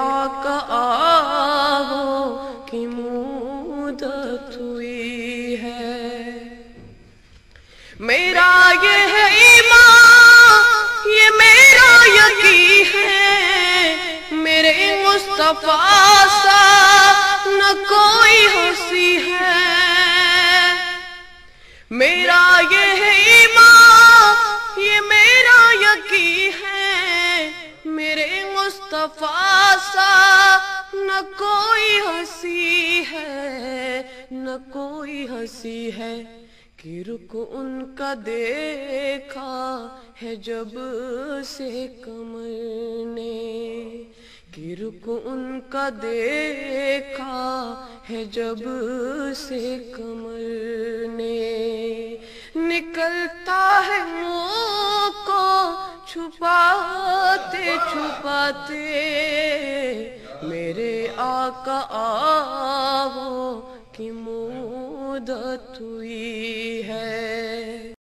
آقا آو کی مدت ہوئی ہے۔ میرا یہ ہے ایمان، یہ میرا یقین ہے، میرے مصطفیٰ سا نہ کوئی ہنسی ہے۔ میرا یہ ہے ایمان، یہ میرا یقین ہے، میرے مصطفیٰ سا نہ کوئی ہنسی ہے، نہ کوئی ہنسی ہے۔ کہ رخ ان کا دیکھا ہے جب سے قمر نے، کہ رخ ان کا دیکھا ہے جب سے قمر نے، نکلتا ہے منہ کو چھپاتے چھپاتے، میرے آقا آو کی مدت ہوئی ہے۔